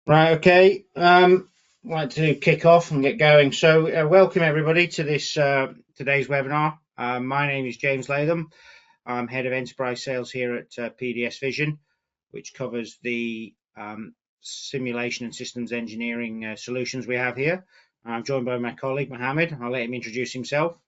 Right, okay. I'd like to kick off and get going. So welcome everybody to this today's webinar. My name is James Latham. I'm Head of Enterprise Sales here at PDSVISION, which covers the simulation and systems engineering solutions we have here. I'm joined by my colleague, Mohammed. I'll let him introduce himself.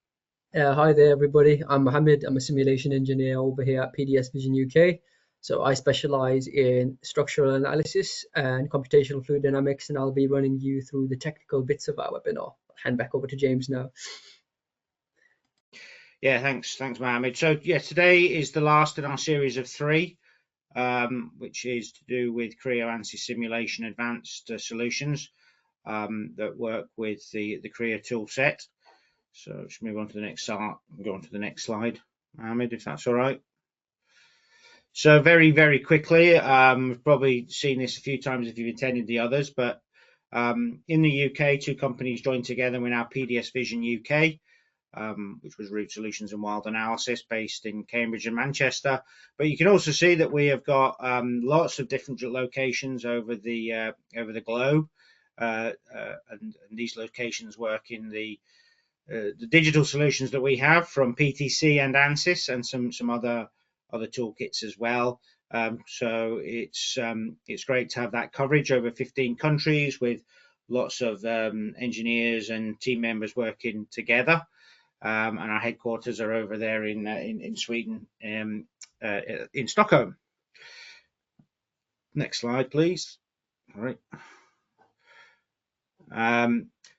Hi there, everybody. I'm Mohammed. I'm a simulation engineer over here at PDSVISION UK. So I specialize in structural analysis and computational fluid dynamics, and I'll be running you through the technical bits of our webinar. I'll hand back over to James now. Yeah, thanks, Mohammed. So yeah, today is the last in our series of 3, which is to do with Creo Ansys Simulation Advanced solutions that work with the Creo tool set. So let's move on to the next slide. Go on to the next slide, Mohammed, if that's all right. So very, very quickly, we've probably seen this a few times if you've attended the others, but in the UK, 2 companies joined together. We're now PDSVISION UK, which was Root Solutions and Wild Analysis, based in Cambridge and Manchester. But you can also see that we have got lots of different locations over the globe, and these locations work in the digital solutions that we have from PTC and Ansys, and some other toolkits as well. So it's great to have that coverage over 15 countries with lots of engineers and team members working together. And our headquarters are over there in Sweden, in Stockholm. Next slide, please. All right.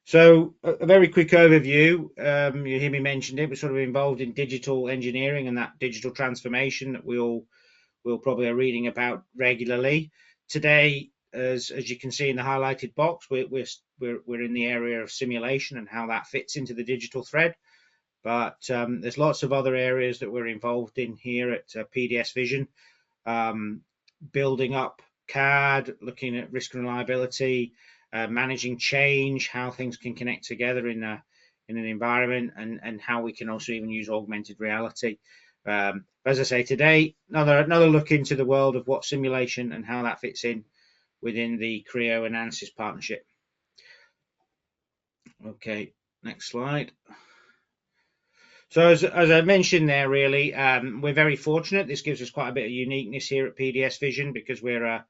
So a very quick overview. You hear me mention it. We're sort of involved in digital engineering and that digital transformation that we'll probably are reading about regularly. Today, as you can see in the highlighted box, we're in the area of simulation and how that fits into the digital thread. But there's lots of other areas that we're involved in here at PDSVISION, building up CAD, looking at risk and reliability, managing change, how things can connect together in an environment, and how we can also even use augmented reality. As I say, today, another look into the world of what simulation and how that fits in within the Creo and Ansys partnership. Okay, next slide. So as I mentioned there, really, we're very fortunate. This gives us quite a bit of uniqueness here at PDSVISION because we're a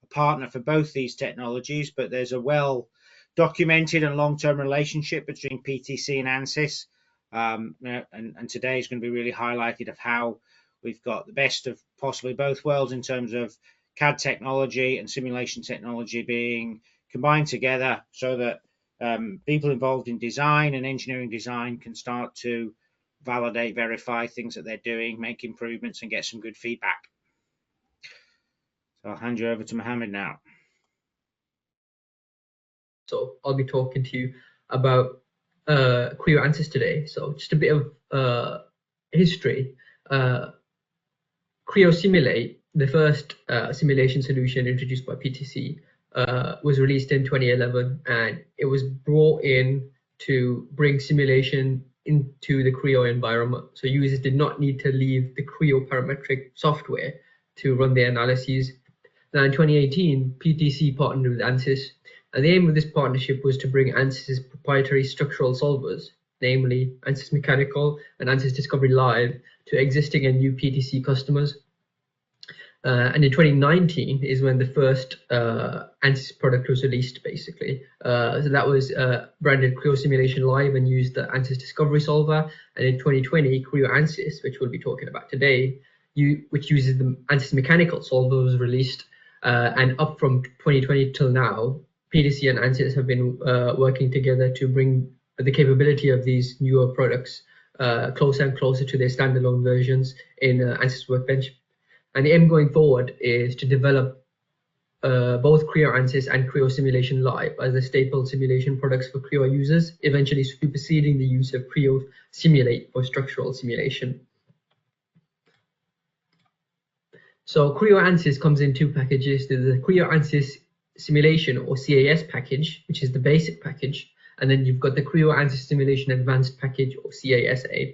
partner for both these technologies, but there's a well-documented and long-term relationship between PTC and Ansys. And today is going to be really highlighted of how we've got the best of possibly both worlds in terms of CAD technology and simulation technology being combined together so that people involved in design and engineering design can start to validate, verify things that they're doing, make improvements, and get some good feedback. So I'll hand you over to Mohammed now. So I'll be talking to you about Creo Ansys today. So just a bit of history. Creo Simulate, the first simulation solution introduced by PTC, was released in 2011, and it was brought in to bring simulation into the Creo environment. So users did not need to leave the Creo Parametric software to run their analyses. Now in 2018, PTC partnered with Ansys, and the aim of this partnership was to bring Ansys' proprietary structural solvers, namely Ansys Mechanical and Ansys Discovery Live, to existing and new PTC customers. And in 2019 is when the first Ansys product was released, basically. So that was branded Creo Simulation Live and used the Ansys Discovery Solver. And in 2020, Creo Ansys, which we'll be talking about today, which uses the Ansys Mechanical Solver, was released. And up from 2020 till now, PTC and Ansys have been working together to bring the capability of these newer products closer and closer to their standalone versions in Ansys Workbench. And the aim going forward is to develop both Creo Ansys and Creo Simulation Live as the staple simulation products for Creo users, eventually superseding the use of Creo Simulate for structural simulation. So Creo Ansys comes in 2 packages. There's the Creo Ansys Simulation or CAS package, which is the basic package, and then you've got the Creo Ansys Simulation Advanced package or CASA.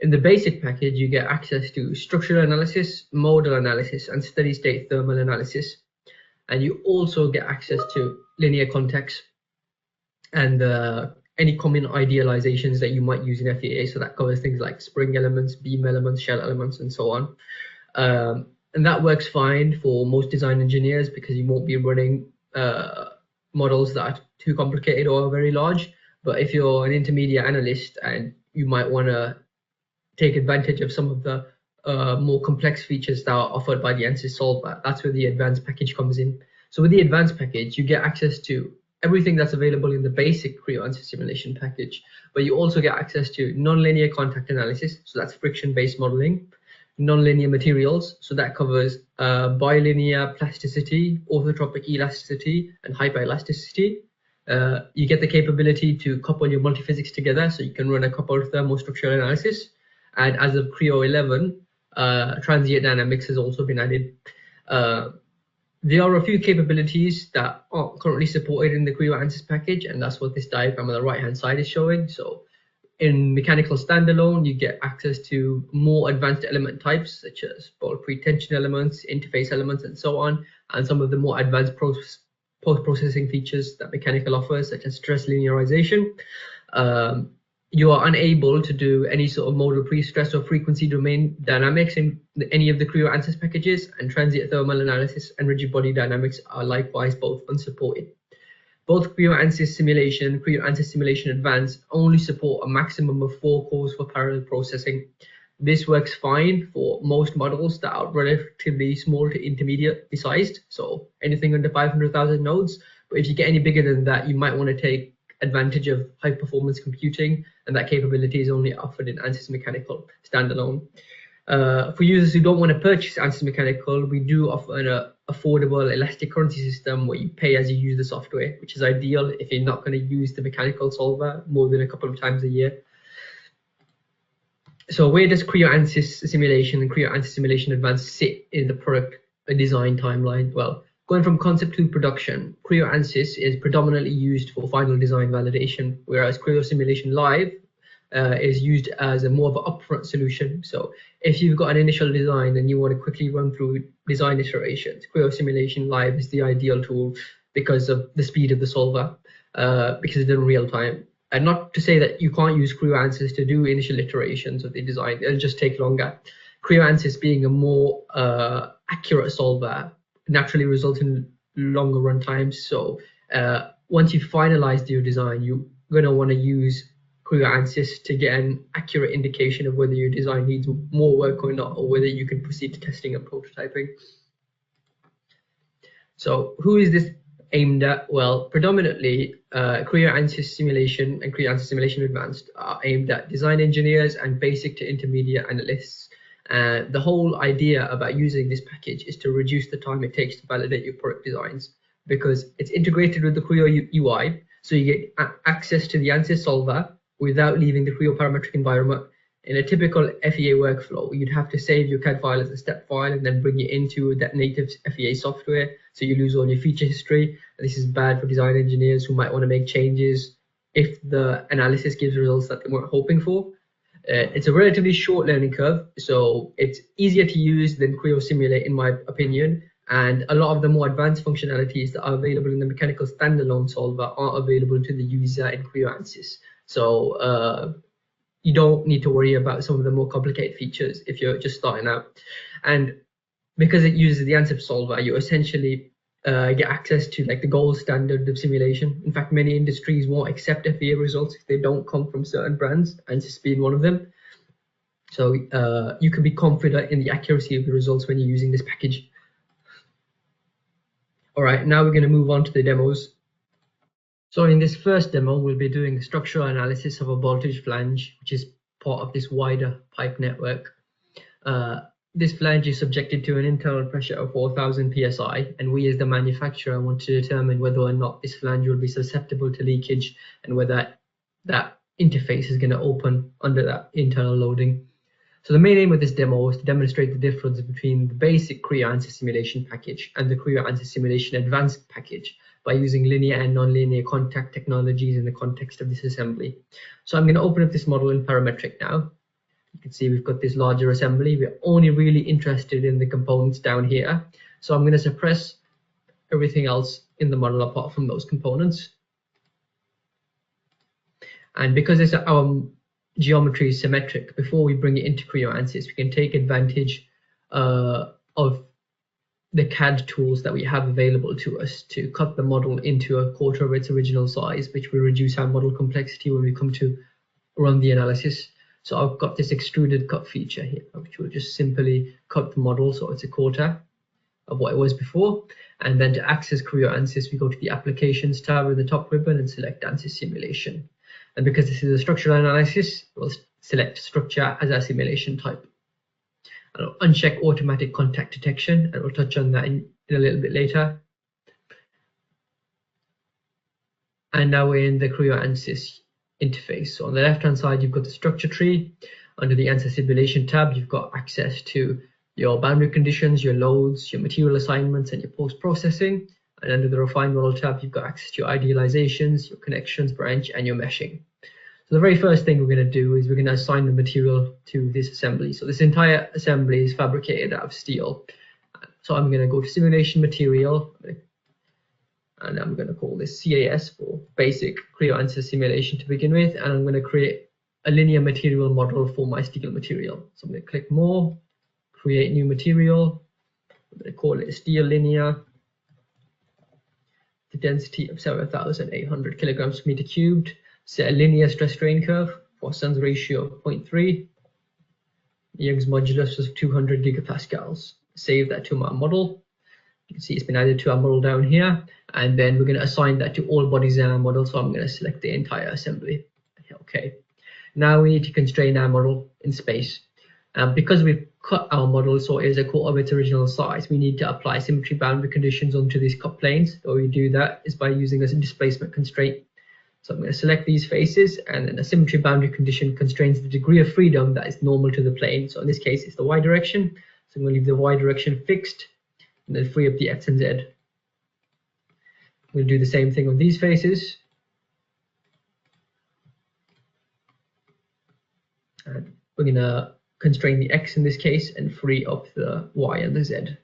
In the basic package, you get access to structural analysis, modal analysis, and steady-state thermal analysis. and you also get access to linear context and any common idealizations that you might use in FEA. So that covers things like spring elements, beam elements, shell elements, and so on. And that works fine for most design engineers because you won't be running models that are too complicated or very large. But if you're an intermediate analyst and you might want to take advantage of some of the more complex features that are offered by the Ansys solver, that's where the advanced package comes in. So with the advanced package, you get access to everything that's available in the basic Creo Ansys simulation package, but you also get access to nonlinear contact analysis, so that's friction-based modeling, nonlinear materials, so that covers bilinear plasticity, orthotropic elasticity, and hyperelasticity. You get the capability to couple your multiphysics together, so you can run a coupled thermostructural analysis. And as of Creo 11, transient dynamics has also been added. There are a few capabilities that aren't currently supported in the Creo Ansys package, and that's what this diagram on the right-hand side is showing. So in mechanical standalone, you get access to more advanced element types, such as ball pre-tension elements, interface elements, and so on, and some of the more advanced post-processing features that mechanical offers, such as stress linearization. You are unable to do any sort of modal pre-stress or frequency domain dynamics in any of the Creo Ansys packages, and transient thermal analysis and rigid body dynamics are likewise both unsupported. Both Creo Ansys Simulation and Creo Ansys Simulation Advanced only support a maximum of 4 cores for parallel processing. This works fine for most models that are relatively small to intermediately sized, so anything under 500,000 nodes. But if you get any bigger than that, you might want to take advantage of high performance computing, and that capability is only offered in Ansys Mechanical standalone. For users who don't want to purchase Ansys Mechanical, we do offer an affordable elastic currency system where you pay as you use the software, which is ideal if you're not going to use the mechanical solver more than a couple of times a year. So where does Creo Ansys Simulation and Creo Ansys Simulation Advanced sit in the product design timeline? Well, going from concept to production, Creo Ansys is predominantly used for final design validation, whereas Creo Simulation Live is used as a more of an upfront solution. So if you've got an initial design and you want to quickly run through design iterations, Creo Simulation Live is the ideal tool because of the speed of the solver, because it's in real time. And not to say that you can't use Creo Ansys to do initial iterations of the design, it'll just take longer. Creo Ansys being a more accurate solver naturally results in longer run times. So once you've finalized your design, you're going to want to use Creo Ansys to get an accurate indication of whether your design needs more work or not, or whether you can proceed to testing and prototyping. So who is this aimed at? Well, predominantly Creo Ansys Simulation and Creo Ansys Simulation Advanced are aimed at design engineers and basic to intermediate analysts. The whole idea about using this package is to reduce the time it takes to validate your product designs, because it's integrated with the Creo UI, so you get access to the Ansys solver without leaving the Creo Parametric environment. In a typical FEA workflow, you'd have to save your CAD file as a step file and then bring it into that native FEA software, so you lose all your feature history. This is bad for design engineers who might want to make changes if the analysis gives results that they weren't hoping for. It's a relatively short learning curve, so it's easier to use than Creo Simulate in my opinion, and a lot of the more advanced functionalities that are available in the mechanical standalone solver aren't available to the user in Creo Ansys. So you don't need to worry about some of the more complicated features if you're just starting out. And because it uses the Ansys solver, you essentially get access to like the gold standard of simulation. In fact, many industries won't accept FEA results if they don't come from certain brands, Ansys being one of them. So you can be confident in the accuracy of the results when you're using this package. All right, now we're going to move on to the demos. So in this first demo, we'll be doing structural analysis of a voltage flange, which is part of this wider pipe network. This flange is subjected to an internal pressure of 4,000 psi, and we as the manufacturer want to determine whether or not this flange will be susceptible to leakage and whether that interface is going to open under that internal loading. So the main aim of this demo is to demonstrate the difference between the basic Creo Ansys Simulation package and the Creo Ansys Simulation Advanced package by using linear and non-linear contact technologies in the context of this assembly. So I'm going to open up this model in Parametric now. You can see we've got this larger assembly. We're only really interested in the components down here. So I'm going to suppress everything else in the model apart from those components. And because our geometry is symmetric, before we bring it into Creo Ansys, we can take advantage of the CAD tools that we have available to us to cut the model into a quarter of its original size, which will reduce our model complexity when we come to run the analysis. So I've got this extruded cut feature here, which will just simply cut the model so it's a quarter of what it was before. And then to access Creo Ansys, we go to the Applications tab in the top ribbon and select Ansys Simulation. And because this is a structural analysis, we'll select Structure as our simulation type. I'll uncheck Automatic Contact Detection, and we'll touch on that in a little bit later. And now we're in the Creo Ansys interface. So on the left-hand side, you've got the structure tree. Under the Ansys Simulation tab, you've got access to your boundary conditions, your loads, your material assignments, and your post-processing. And under the Refine Model tab, you've got access to your idealizations, your connections branch, and your meshing. So the very first thing we're going to do is we're going to assign the material to this assembly. So this entire assembly is fabricated out of steel. So I'm going to go to Simulation Material, and I'm going to call this CAS for Basic Creo Ansys Simulation to begin with, and I'm going to create a linear material model for my steel material. So I'm going to click More, Create New Material. I'm going to call it Steel Linear. The density of 7,800 kilograms per meter cubed. Set a linear stress strain curve, Poisson's ratio of 0.3. Young's modulus was 200 gigapascals. Save that to my model. You can see it's been added to our model down here. And then we're going to assign that to all bodies in our model. So I'm going to select the entire assembly. Okay. Now we need to constrain our model in space. Because we've cut our model so it is a quarter of its original size, we need to apply symmetry boundary conditions onto these cut planes. The way we do that is by using a displacement constraint. So I'm going to select these faces, and then a symmetry boundary condition constrains the degree of freedom that is normal to the plane. So in this case, it's the Y direction. So I'm going to leave the Y direction fixed, and then free up the X and Z. We'll do the same thing on these faces. And we're going to constrain the X in this case and free up the Y and the Z.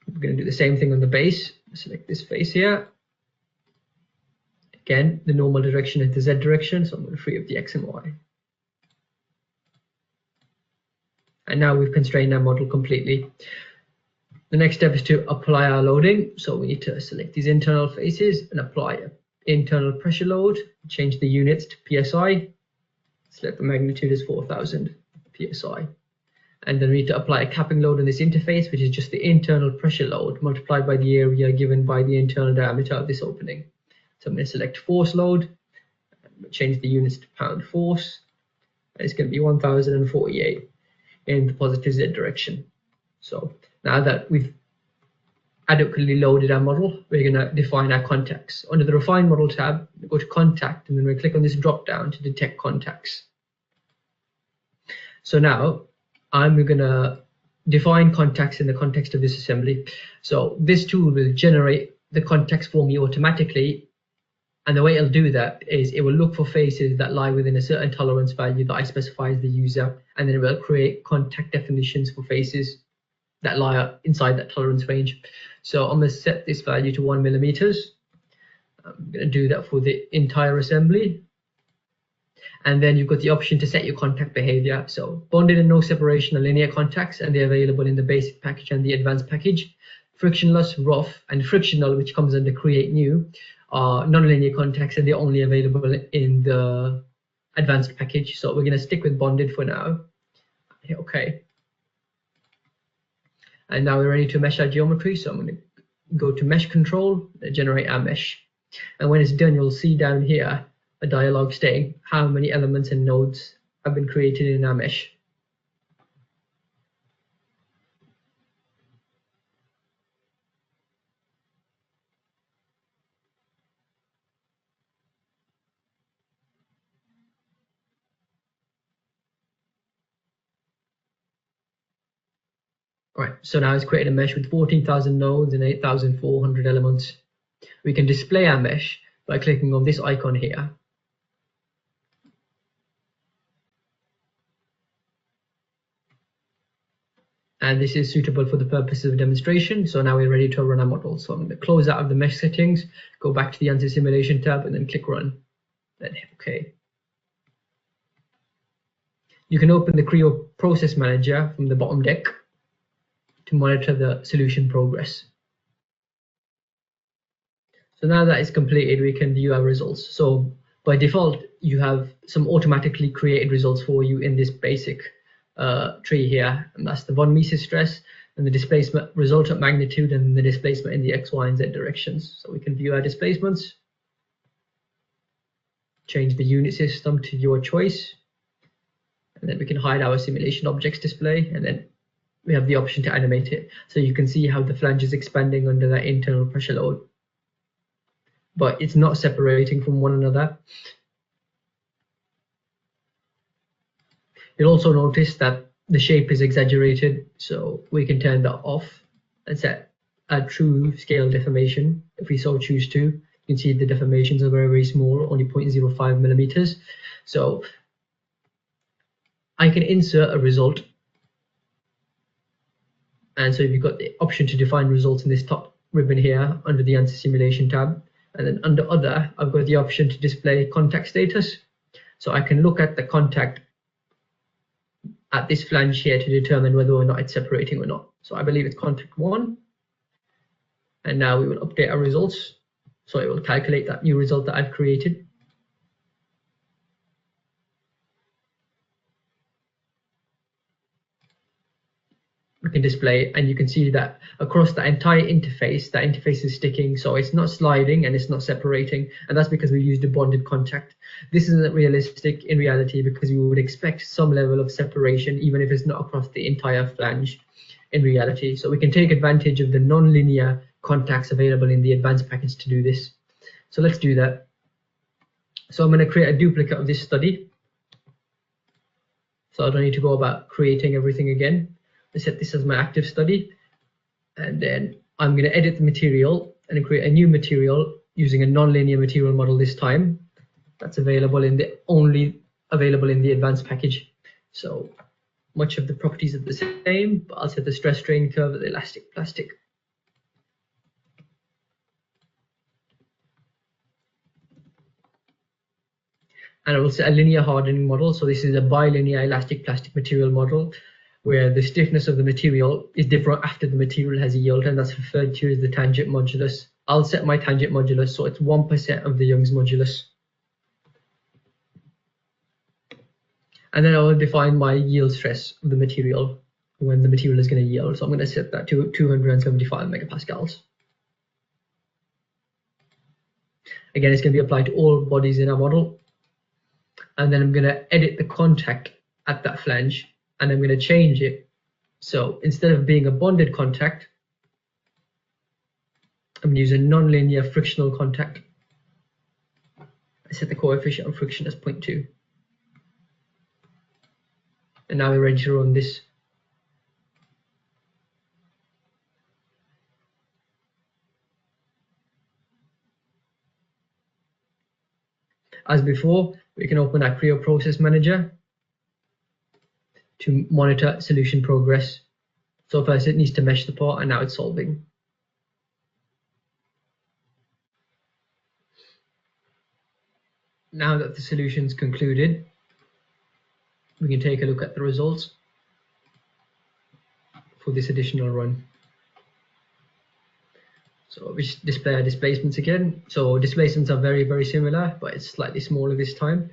We're going to do the same thing on the base. Select this face here. Again, the normal direction is the Z direction, so I'm going to free up the X and Y. And now we've constrained our model completely. The next step is to apply our loading. So we need to select these internal faces and apply an internal pressure load, change the units to PSI, select the magnitude as 4,000 PSI. And then we need to apply a capping load on this interface, which is just the internal pressure load multiplied by the area given by the internal diameter of this opening. So I'm going to select force load, change the units to pound force, and it's going to be 1048 in the positive Z direction. So now that we've adequately loaded our model, we're going to define our contacts. Under the Refine Model tab, we go to Contact, and then we click on this drop down to detect contacts. So now I'm going to define contacts in the context of this assembly. So this tool will generate the contacts for me automatically. And the way it'll do that is it will look for faces that lie within a certain tolerance value that I specify as the user, and then it will create contact definitions for faces that lie inside that tolerance range. So I'm going to set this value to 1 millimeters. I'm going to do that for the entire assembly. And then you've got the option to set your contact behavior. So bonded and no separation are linear contacts, and they're available in the basic package and the advanced package. Frictionless, rough, and frictional, which comes under Create New, are non-linear contacts, and they're only available in the advanced package. So we're going to stick with bonded for now. Hit OK. And now we're ready to mesh our geometry. So I'm going to go to Mesh Control, generate our mesh. And when it's done, you'll see down here a dialog stating how many elements and nodes have been created in our mesh. All right, so now it's created a mesh with 14,000 nodes and 8,400 elements. We can display our mesh by clicking on this icon here. and this is suitable for the purposes of demonstration. So now we're ready to run our model. So I'm going to close out of the mesh settings, go back to the Ansys Simulation tab, and then click Run. Then hit OK. You can open the Creo Process Manager from the bottom deck to monitor the solution progress. So now that it's completed, we can view our results. So by default, you have some automatically created results for you in this basic tree here, and that's the von Mises stress and the displacement resultant magnitude and the displacement in the X, Y, and Z directions. So we can view our displacements, change the unit system to your choice, and then we can hide our simulation objects display, and then we have the option to animate it. So you can see how the flange is expanding under that internal pressure load, but it's not separating from one another. You'll also notice that the shape is exaggerated, so we can turn that off and set a true scale deformation if we so choose to. You can see the deformations are very, very small, only 0.05 millimeters. So I can insert a result, and so you've got the option to define results in this top ribbon here under the Ansys Simulation tab, and then under Other, I've got the option to display contact status. So I can look at the contact at this flange here to determine whether or not it's separating or not. So I believe it's contact 1, and now we will update our results. So it will calculate that new result that I've created. We can display, and you can see that across the entire interface, that interface is sticking, so it's not sliding and it's not separating, and that's because we used a bonded contact. This isn't realistic in reality because we would expect some level of separation even if it's not across the entire flange in reality. So we can take advantage of the non-linear contacts available in the advanced package to do this. So let's do that. So I'm going to create a duplicate of this study, so I don't need to go about creating everything again. I set this as my active study, and then I'm going to edit the material and create a new material using a non-linear material model this time. That's available in the only available in the advanced package. So much of the properties are the same, but I'll set the stress strain curve at the elastic plastic. And I will set a linear hardening model. So this is a bilinear elastic plastic material model, where the stiffness of the material is different after the material has yield, and that's referred to as the tangent modulus. I'll set my tangent modulus so it's 1% of the Young's modulus. And then I will define my yield stress of the material when the material is going to yield. So I'm going to set that to 275 megapascals. Again, it's going to be applied to all bodies in our model. And then I'm going to edit the contact at that flange, and I'm going to change it. So instead of being a bonded contact, I'm going to use a non-linear frictional contact. I set the coefficient of friction as 0.2. And now we're ready to run this. As before, we can open our Creo Process Manager to monitor solution progress. So first it needs to mesh the part, and now it's solving. Now that the solution's concluded, we can take a look at the results for this additional run. So we display our displacements again. So displacements are very, very similar, but it's slightly smaller this time.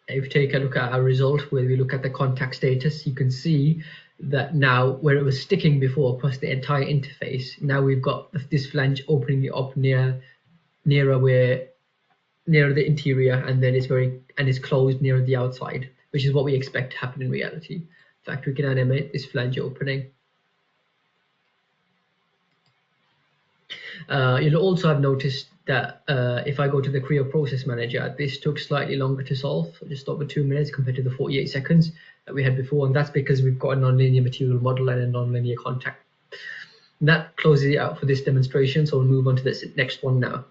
If you take a look at our result, where we look at the contact status, you can see that now where it was sticking before across the entire interface, now we've got this flange opening it up nearer the interior, and then it's closed near the outside, which is what we expect to happen in reality. In fact, we can animate this flange opening. You'll also have noticed that if I go to the Creo Process Manager, this took slightly longer to solve, just over 2 minutes compared to the 48 seconds that we had before, and that's because we've got a non-linear material model and a non-linear contact. And that closes it out for this demonstration, so we'll move on to this next one now.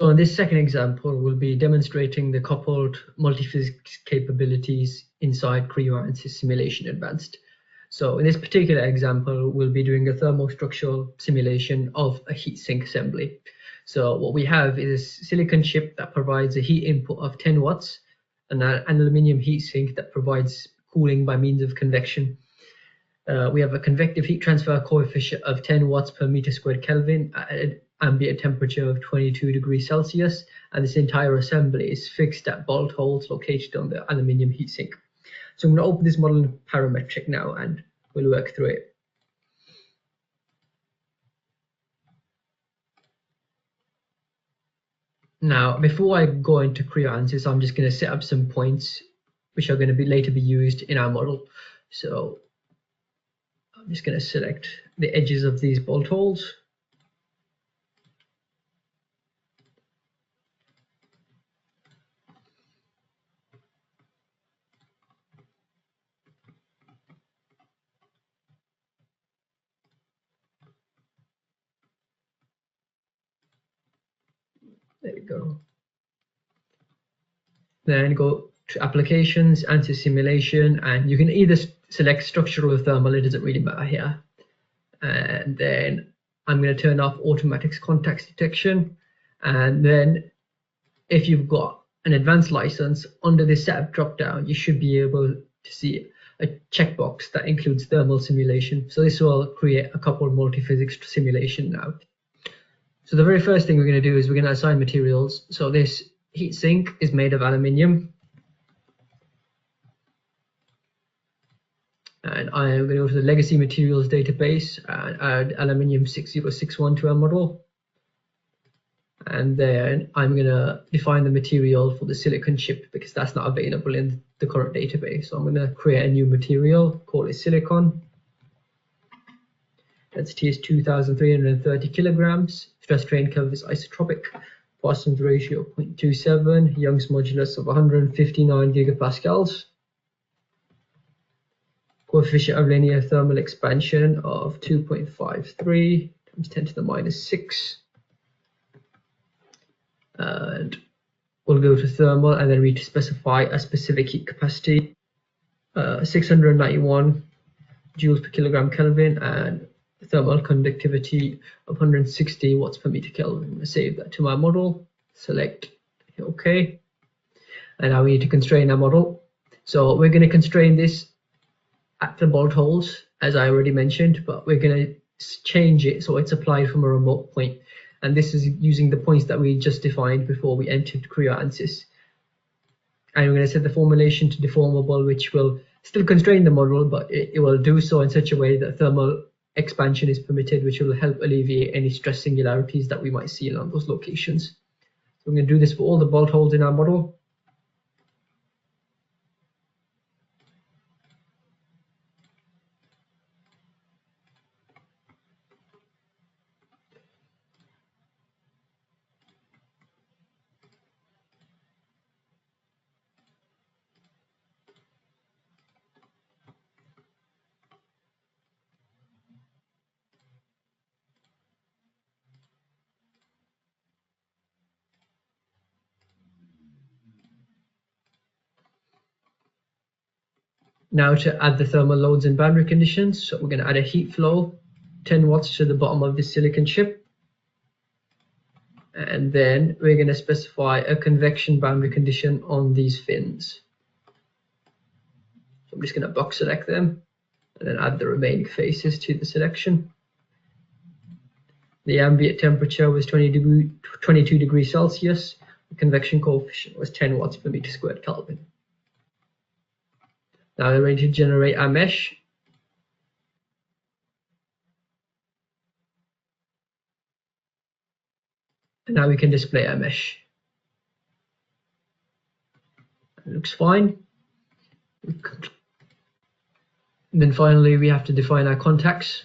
So in this second example, we'll be demonstrating the coupled multiphysics capabilities inside Creo Ansys Simulation Advanced. So in this particular example, we'll be doing a thermostructural simulation of a heat sink assembly. So what we have is a silicon chip that provides a heat input of 10 watts and an aluminium heat sink that provides cooling by means of convection. We have a convective heat transfer coefficient of 10 watts per meter squared Kelvin at an ambient temperature of 22 degrees Celsius, and this entire assembly is fixed at bolt holes located on the aluminium heatsink. So I'm going to open this model in Parametric now and we'll work through it. Now, before I go into Creo Ansys, I'm just going to set up some points which are going to be later be used in our model. So I'm just going to select the edges of these bolt holes. There we go. Then go to Applications, Ansys Simulation, and you can either select structural or thermal, it doesn't really matter here. And then I'm going to turn off Automatic Contacts Detection. And then if you've got an advanced license, under the setup dropdown, you should be able to see a checkbox that includes thermal simulation. So this will create a couple of multiphysics simulation now. So the very first thing we're going to do is we're going to assign materials. So this heat sink is made of aluminium. And I am going to go to the legacy materials database and add aluminium 6061 to our model. And then I'm going to define the material for the silicon chip because that's not available in the current database. So I'm going to create a new material, call it silicon. Density is 2,330 kilograms. Stress strain curve is isotropic. Poisson's ratio 0.27. Young's modulus of 159 gigapascals. Coefficient of linear thermal expansion of 2.53 times 10 to the minus 6. And we'll go to thermal, and then we specify a specific heat capacity, 691 joules per kilogram Kelvin, and thermal conductivity of 160 watts per meter Kelvin. I'm going to save that to my model, select OK, and now we need to constrain our model. So we're going to constrain this at the bolt holes, as I already mentioned, but we're going to change it so it's applied from a remote point. And this is using the points that we just defined before we entered Creo Ansys. And we're going to set the formulation to deformable, which will still constrain the model, but it will do so in such a way that thermal expansion is permitted, which will help alleviate any stress singularities that we might see along those locations. So we're going to do this for all the bolt holes in our model. Now to add the thermal loads and boundary conditions. So we're going to add a heat flow, 10 watts to the bottom of this silicon chip. And then we're going to specify a convection boundary condition on these fins. So I'm just going to box select them and then add the remaining faces to the selection. The ambient temperature was 22 degrees Celsius. The convection coefficient was 10 watts per meter squared Kelvin. Now we're ready to generate our mesh. And now we can display our mesh. It looks fine. And then finally we have to define our contacts.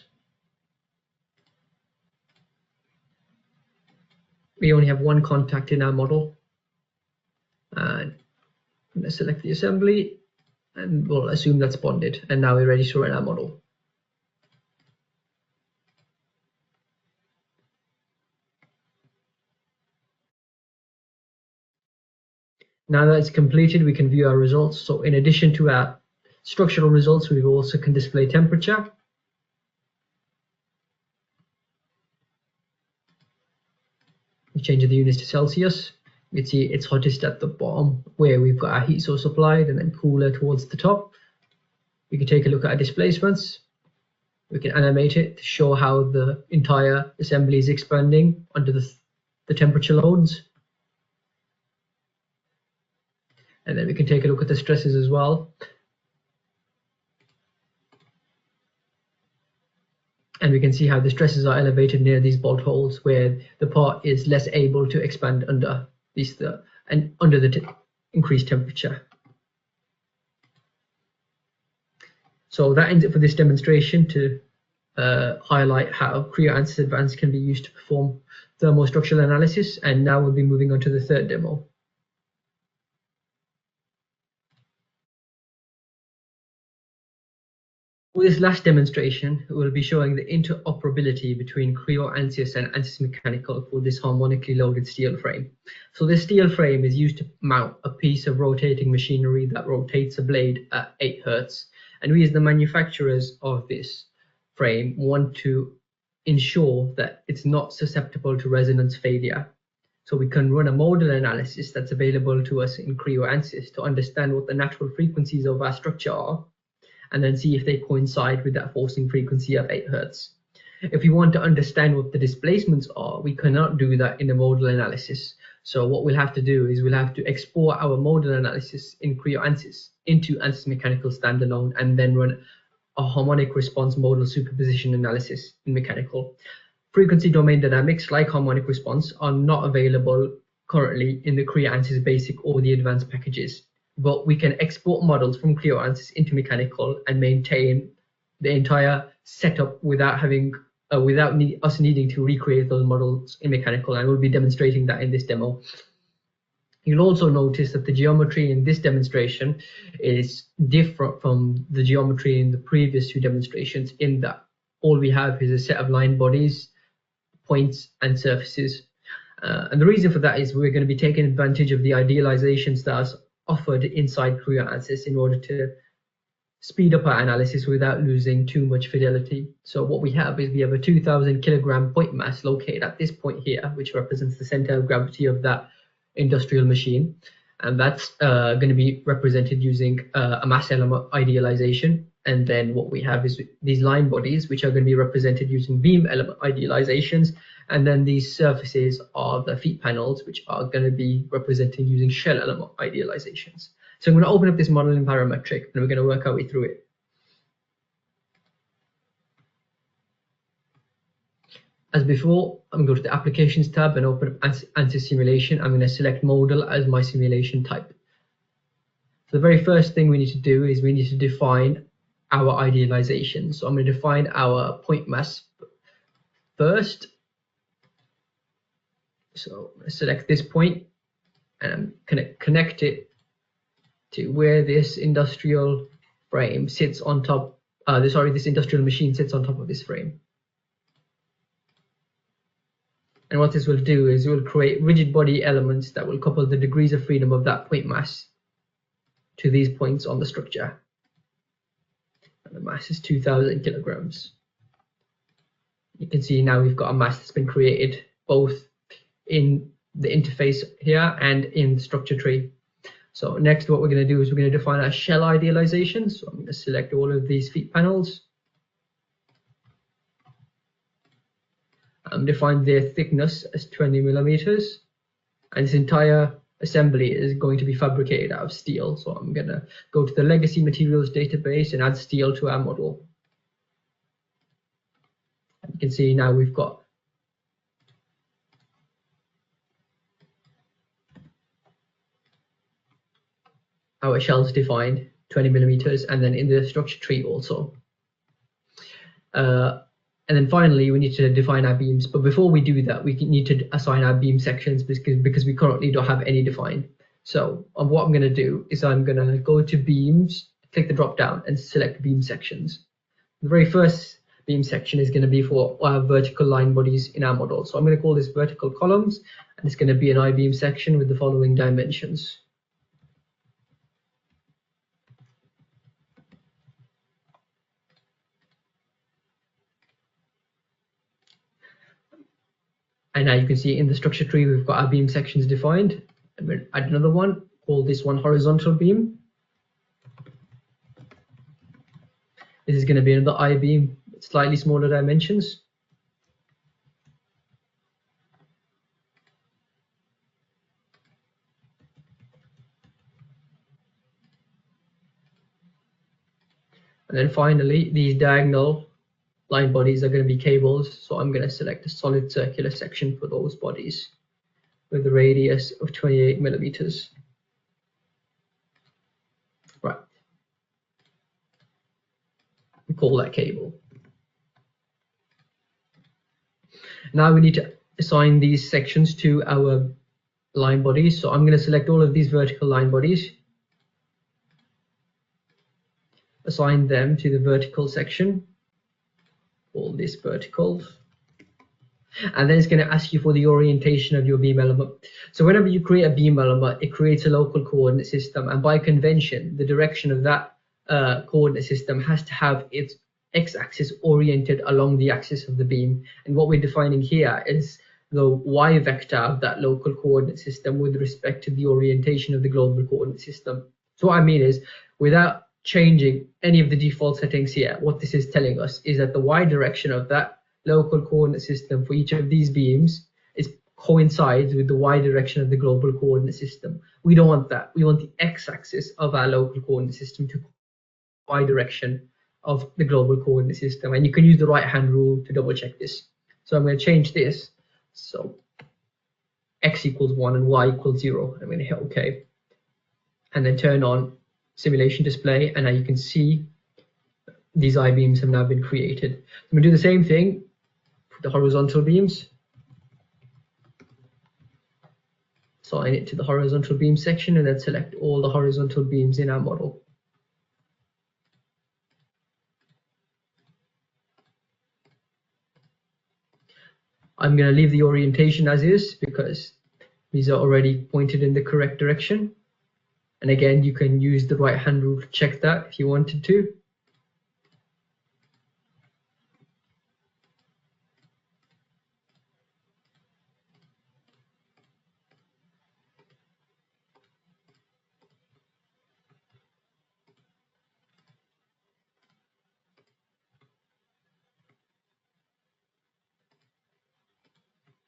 We only have one contact in our model. And I'm going to select the assembly. And we'll assume that's bonded. And now we're ready to run our model. Now that it's completed, we can view our results. So in addition to our structural results, we also can display temperature. We change the units to Celsius. You can see it's hottest at the bottom where we've got our heat source applied, and then cooler towards the top. We can take a look at our displacements. We can animate it to show how the entire assembly is expanding under the temperature loads. And then we can take a look at the stresses as well. And we can see how the stresses are elevated near these bolt holes where the part is less able to expand under the increased temperature. So that ends it for this demonstration to highlight how Creo Ansys Advanced can be used to perform thermostructural analysis. And now we'll be moving on to the third demo. For this last demonstration, we'll be showing the interoperability between Creo Ansys and Ansys Mechanical for this harmonically loaded steel frame. So this steel frame is used to mount a piece of rotating machinery that rotates a blade at 8 Hz. And we, as the manufacturers of this frame, want to ensure that it's not susceptible to resonance failure. So we can run a modal analysis that's available to us in Creo Ansys to understand what the natural frequencies of our structure are, and then see if they coincide with that forcing frequency of 8 Hz. If we want to understand what the displacements are, we cannot do that in a modal analysis. So what we'll have to do is we'll have to export our modal analysis in Creo Ansys into Ansys Mechanical standalone, and then run a harmonic response modal superposition analysis in Mechanical. Frequency domain dynamics like harmonic response are not available currently in the Creo Ansys basic or the advanced packages, but we can export models from Creo Ansys into Mechanical and maintain the entire setup without us needing to recreate those models in Mechanical, and we'll be demonstrating that in this demo. You'll also notice that the geometry in this demonstration is different from the geometry in the previous 2 demonstrations, in that all we have is a set of line bodies, points, and surfaces. And the reason for that is we're going to be taking advantage of the idealizations that are offered inside Creo Ansys in order to speed up our analysis without losing too much fidelity. So what we have is we have a 2000 kilogram point mass located at this point here, which represents the center of gravity of that industrial machine, and that's going to be represented using a mass element idealization. And then what we have is these line bodies, which are going to be represented using beam element idealizations, and then these surfaces are the feet panels, which are going to be represented using shell element idealizations. So I'm going to open up this model in parametric, and we're going to work our way through it. As before, I'm going to go to the Applications tab and open up Ansys Simulation. I'm going to select Modal as my simulation type. So the very first thing we need to do is we need to define our idealization. So I'm going to define our point mass first. So I'm going to select this point, and I'm going to connect it to where this industrial frame sits on top. This industrial machine sits on top of this frame. And what this will do is it will create rigid body elements that will couple the degrees of freedom of that point mass to these points on the structure. And the mass is 2000 kilograms. You can see now we've got a mass that's been created both in the interface here and in the structure tree. So next, what we're going to do is we're going to define our shell idealization. So I'm going to select all of these feet panels. Define their thickness as 20 millimeters, and this entire assembly is going to be fabricated out of steel. So I'm going to go to the legacy materials database and add steel to our model. And you can see now we've got our shells defined 20 millimeters, and then in the structure tree also. And then finally, we need to define our beams. But before we do that, we need to assign our beam sections because we currently don't have any defined. So what I'm going to do is I'm going to go to beams, click the drop down, and select beam sections. The very first beam section is going to be for our vertical line bodies in our model. So I'm going to call this vertical columns, and it's going to be an I-beam section with the following dimensions. And now you can see in the structure tree, we've got our beam sections defined. And we'll add another one, call this one horizontal beam. This is going to be another I-beam, slightly smaller dimensions. And then finally, these diagonal line bodies are going to be cables. So I'm going to select a solid circular section for those bodies with a radius of 28 millimeters. Right. We call that cable. Now we need to assign these sections to our line bodies. So I'm going to select all of these vertical line bodies, assign them to the vertical section, all this vertical, and then it's going to ask you for the orientation of your beam element. So whenever you create a beam element, it creates a local coordinate system, and by convention, the direction of that coordinate system has to have its x-axis oriented along the axis of the beam. And what we're defining here is the y vector of that local coordinate system with respect to the orientation of the global coordinate system. So what I mean is, without changing any of the default settings here, what this is telling us is that the y direction of that local coordinate system for each of these beams coincides with the y direction of the global coordinate system. We don't want that. We want the x-axis of our local coordinate system to y direction of the global coordinate system. And you can use the right hand rule to double check this. So I'm going to change this. So x equals 1 and y equals 0. I'm going to hit OK. And then turn on simulation display. And now you can see these I-beams have now been created. I'm going to do the same thing for the horizontal beams. Assign it to the horizontal beam section and then select all the horizontal beams in our model. I'm going to leave the orientation as is because these are already pointed in the correct direction. And again, you can use the right hand rule to check that if you wanted to.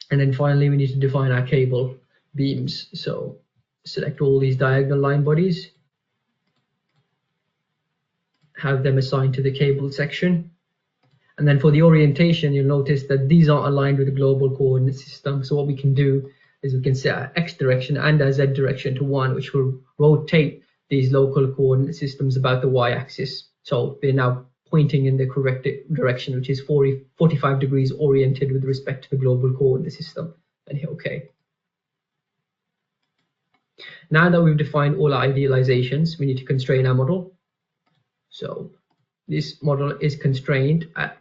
And then finally, we need to define our cable beams. So select all these diagonal line bodies, have them assigned to the cable section. And then for the orientation, you'll notice that these aren't aligned with the global coordinate system. So what we can do is we can set our x direction and our z direction to 1, which will rotate these local coordinate systems about the y-axis. So they're now pointing in the correct direction, which is 45 degrees oriented with respect to the global coordinate system, and hit OK. Now that we've defined all our idealizations, we need to constrain our model. So this model is constrained at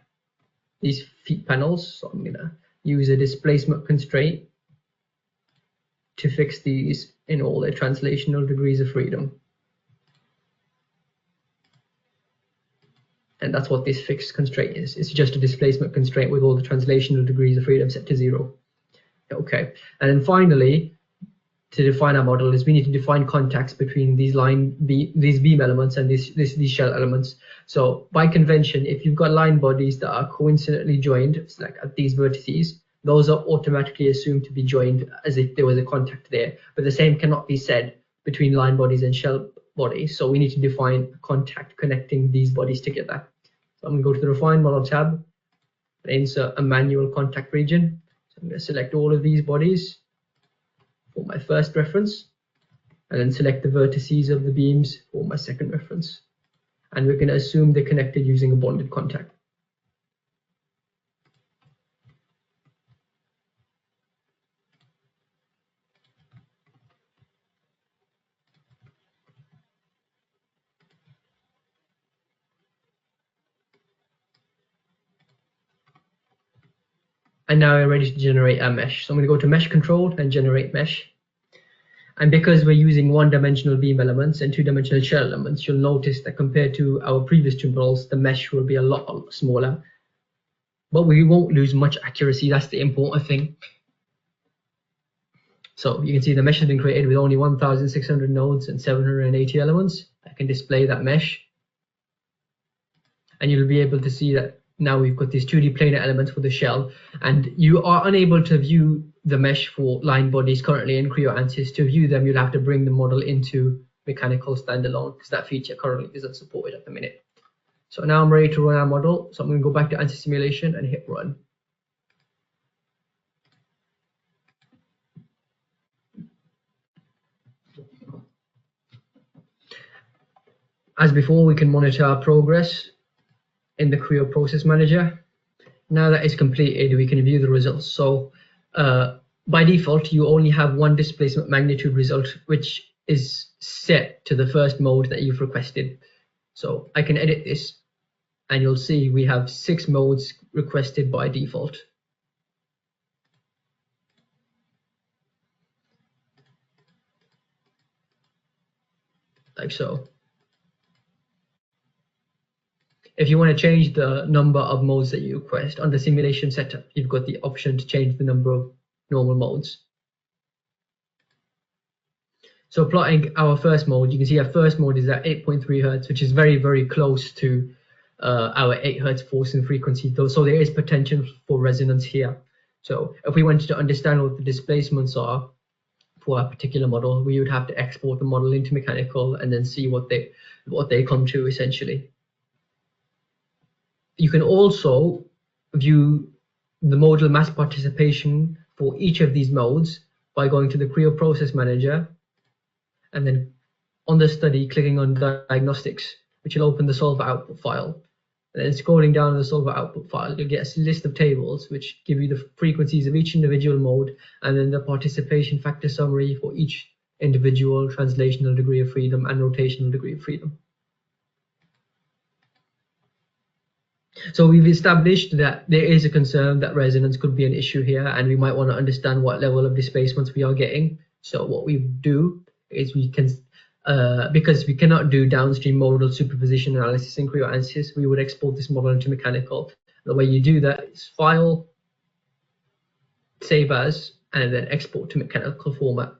these feet panels. So I'm going to use a displacement constraint to fix these in all their translational degrees of freedom. And that's what this fixed constraint is. It's just a displacement constraint with all the translational degrees of freedom set to 0. Okay. And then finally, to define our model is we need to define contacts between these beam elements and these shell elements. So by convention, if you've got line bodies that are coincidentally joined, like at these vertices, those are automatically assumed to be joined as if there was a contact there. But the same cannot be said between line bodies and shell bodies. So we need to define a contact connecting these bodies together. So I'm going to go to the Refine Model tab and insert a manual contact region. So I'm going to select all of these bodies for my first reference, and then select the vertices of the beams for my second reference. And we're going to assume they're connected using a bonded contact. And now we're ready to generate our mesh. So I'm going to go to Mesh Control and Generate Mesh. And because we're using one-dimensional beam elements and two-dimensional shell elements, you'll notice that compared to our previous two models, the mesh will be a lot smaller. But we won't lose much accuracy. That's the important thing. So you can see the mesh has been created with only 1,600 nodes and 780 elements. I can display that mesh. And you'll be able to see that now we've got these 2D planar elements for the shell. And you are unable to view the mesh for line bodies currently in Creo Ansys. To view them, you'll have to bring the model into mechanical standalone, because that feature currently isn't supported at the minute. So now I'm ready to run our model. So I'm going to go back to Ansys Simulation and hit run. As before, we can monitor our progress in the Creo Process Manager. Now that it's completed, we can view the results. So by default, you only have one displacement magnitude result, which is set to the first mode that you've requested. So I can edit this, and you'll see we have 6 modes requested by default. Like so. If you want to change the number of modes that you request under simulation setup, you've got the option to change the number of normal modes. So plotting our first mode, you can see our first mode is at 8.3 Hertz, which is very, very close to our 8 Hertz force and frequency, so there is potential for resonance here. So if we wanted to understand what the displacements are for a particular model, we would have to export the model into mechanical and then see what they come to essentially. You can also view the modal mass participation for each of these modes by going to the Creo Process Manager and then on the study clicking on diagnostics, which will open the solver output file. And then scrolling down the solver output file, you'll get a list of tables which give you the frequencies of each individual mode and then the participation factor summary for each individual translational degree of freedom and rotational degree of freedom. So we've established that there is a concern that resonance could be an issue here, and we might want to understand what level of displacements we are getting. So what we do is we can, because we cannot do downstream modal superposition analysis in Creo Ansys, we would export this model into mechanical. The way you do that is File, Save As, and then export to mechanical format.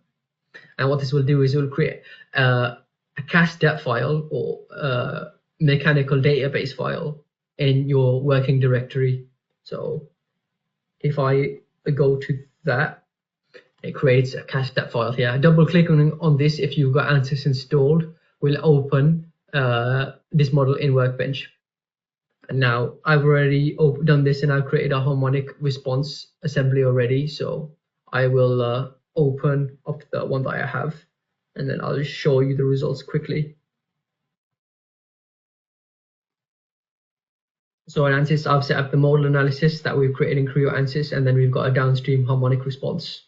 And what this will do is it will create a cast.dat file or mechanical database file in your working directory. So if I go to that, it creates a cast.dat file here. Double clicking on this, if you've got Ansys installed, will open this model in Workbench. And now I've already done this and I've created a harmonic response assembly already. So I will open up the one that I have, and then I'll just show you the results quickly. So in Ansys, I've set up the modal analysis that we've created in Creo Ansys, and then we've got a downstream harmonic response.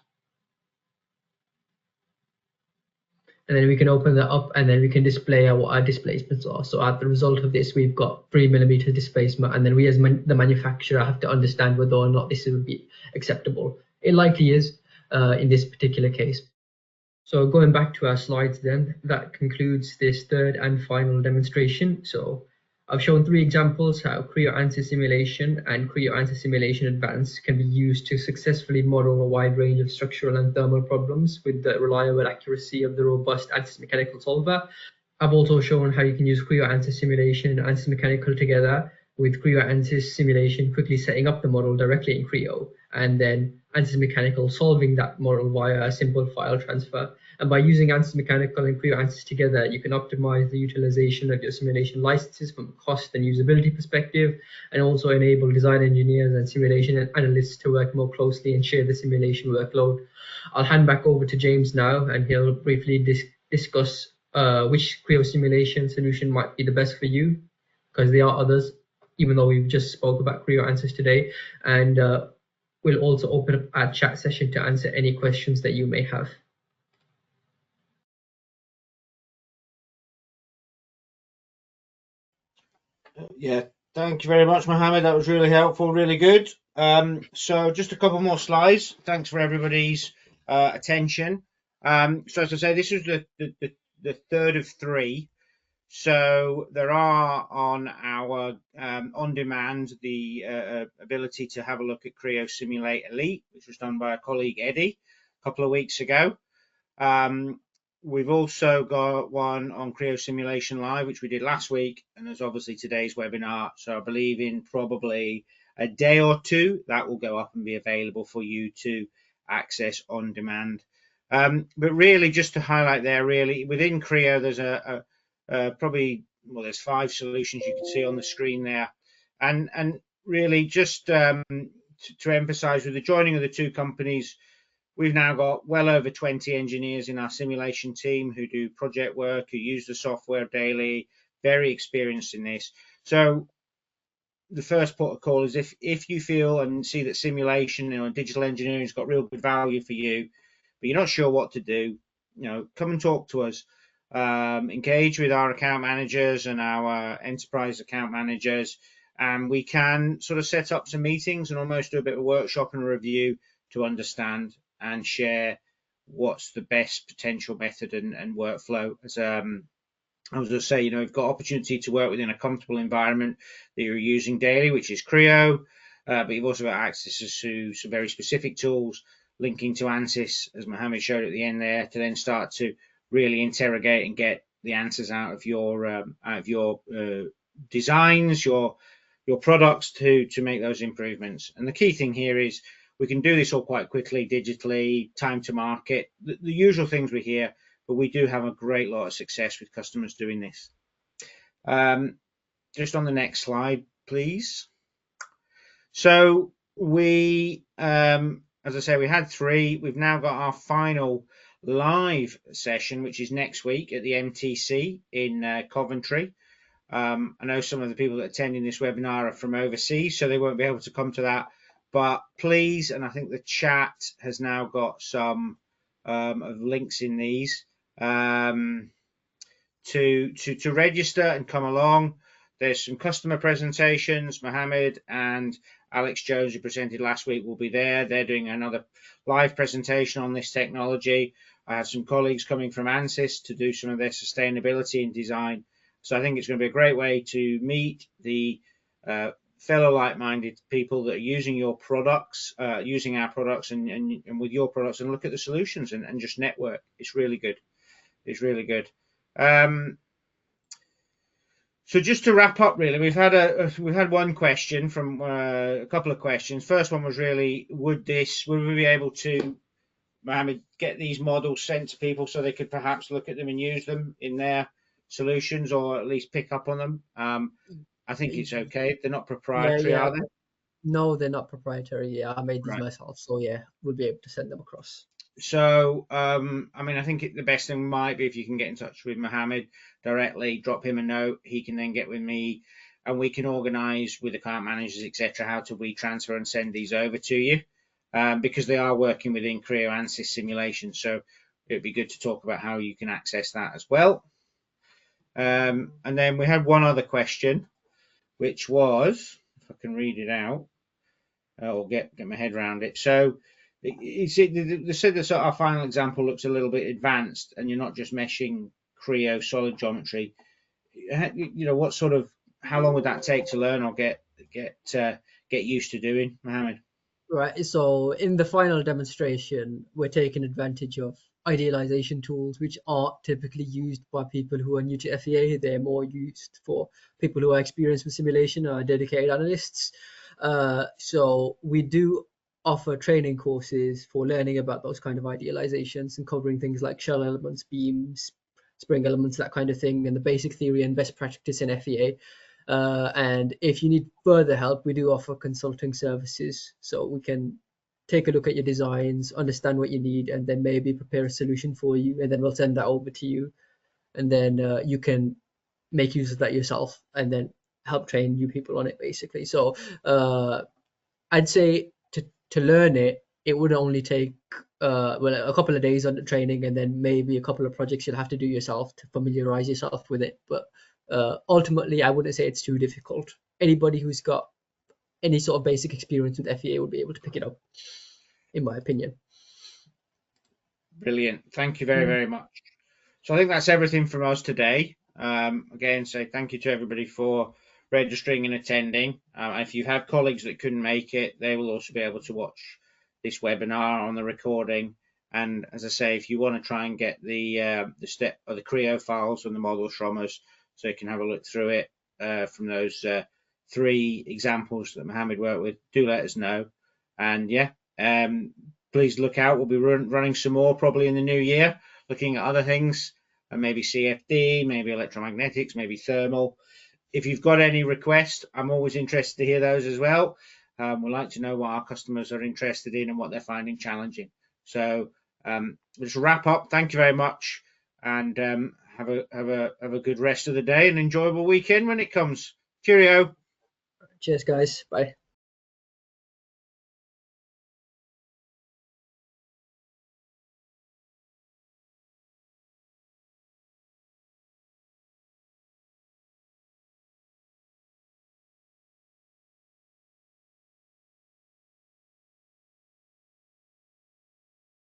And then we can open that up and then we can display what our displacements are. So as the result of this, we've got 3mm displacement, and then we as the manufacturer have to understand whether or not this would be acceptable. It likely is in this particular case. So going back to our slides then, that concludes this third and final demonstration. So I've shown 3 examples how Creo Ansys Simulation and Creo Ansys Simulation Advanced can be used to successfully model a wide range of structural and thermal problems with the reliable accuracy of the robust Ansys Mechanical solver. I've also shown how you can use Creo Ansys Simulation and Ansys Mechanical together, with Creo Ansys Simulation quickly setting up the model directly in Creo, and then Ansys Mechanical solving that model via a simple file transfer. And by using Ansys Mechanical and Creo Ansys together, you can optimize the utilization of your simulation licenses from a cost and usability perspective, and also enable design engineers and simulation analysts to work more closely and share the simulation workload. I'll hand back over to James now, and he'll briefly discuss which Creo simulation solution might be the best for you, because there are others, even though we've just spoke about Creo Ansys today. And we'll also open up our chat session to answer any questions that you may have. Yeah, thank you very much, Mohammed. That was really helpful, really good. So just a couple more slides. Thanks for everybody's attention. So as I say, this is the third of 3. So there are on our on demand the ability to have a look at Creo Simulate Elite, which was done by a colleague, Eddie. couple of weeks ago. We've also got one on Creo Simulation Live, which we did last week, and there's obviously today's webinar. So I believe in probably a day or two that will go up and be available for you to access on demand. But really, just to highlight there, really within Creo, there's there's 5 solutions you can see on the screen there, and really just to emphasize, with the joining of the 2 companies, we've now got well over 20 engineers in our simulation team who do project work, who use the software daily, very experienced in this. So the first port of call is if you feel and see that simulation, digital engineering has got real good value for you, but you're not sure what to do, come and talk to us. Engage with our account managers and our enterprise account managers, and we can sort of set up some meetings and almost do a bit of a workshop and a review to understand and share what's the best potential method and workflow. As I was just saying, you've got opportunity to work within a comfortable environment that you're using daily, which is Creo, but you've also got access to some very specific tools linking to Ansys, as Mohammed showed at the end there, to then start to really interrogate and get the answers out of your designs, your products to make those improvements. And the key thing here is we can do this all quite quickly, digitally, time to market, the usual things we hear, but we do have a great lot of success with customers doing this. Just on the next slide, please. So we, as I say, we had 3. We've now got our final live session, which is next week at the MTC in Coventry. I know some of the people that are attending this webinar are from overseas, so they won't be able to come to that. But please, and I think the chat has now got some of links in these to register and come along. There's some customer presentations. Mohammed and Alex Jones, who presented last week, will be there. They're doing another live presentation on this technology. I have some colleagues coming from Ansys to do some of their sustainability and design. So I think it's going to be a great way to meet the fellow like-minded people that are using your products, using our products and with your products, and look at the solutions and just network. It's really good. It's really good. So just to wrap up, really, we've had one question from a couple of questions. First one was really, would we be able to, Mohammed, get these models sent to people so they could perhaps look at them and use them in their solutions, or at least pick up on them? I think it's okay. They're not proprietary, are they? No, they're not proprietary. Yeah, I made these myself, so yeah, we'll be able to send them across. So, I mean, I think the best thing might be if you can get in touch with Mohammed directly, drop him a note. He can then get with me, and we can organise with account managers, etc., how to WeTransfer and send these over to you, because they are working within Creo Ansys Simulation. So it'd be good to talk about how you can access that as well. And then we had one other question, which was, if I can read it out, or get my head around it. So they said that our final example looks a little bit advanced, and you're not just meshing Creo solid geometry. What sort of, how long would that take to learn or get used to doing, Mohammed? Right. So in the final demonstration, we're taking advantage of idealization tools, which aren't typically used by people who are new to FEA. They're more used for people who are experienced with simulation or dedicated analysts. So we do offer training courses for learning about those kind of idealizations and covering things like shell elements, beams, spring elements, that kind of thing, and the basic theory and best practice in FEA. And if you need further help, we do offer consulting services, so we can take a look at your designs, understand what you need, and then maybe prepare a solution for you, and then we'll send that over to you, and then you can make use of that yourself and then help train new people on it, basically. So I'd say to learn it, it would only take a couple of days on the training, and then maybe a couple of projects you'll have to do yourself to familiarize yourself with it. But ultimately, I wouldn't say it's too difficult. Anybody who's got any sort of basic experience with FEA would be able to pick it up, in my opinion. Brilliant. Thank you very, very much. So I think that's everything from us today. Again, say thank you to everybody for registering and attending. If you have colleagues that couldn't make it, they will also be able to watch this webinar on the recording And as I say, if you want to try and get the step or the Creo files from the models from us, so you can have a look through it from those 3 examples that Mohammed worked with, do let us know. And yeah, please look out. We'll be running some more probably in the new year, looking at other things, and maybe CFD, maybe electromagnetics, maybe thermal. If you've got any requests, I'm always interested to hear those as well. We'd like to know what our customers are interested in and what they're finding challenging. So let's wrap up. Thank you very much, and have a good rest of the day and enjoyable weekend when it comes. Cheerio. Cheers, guys. Bye.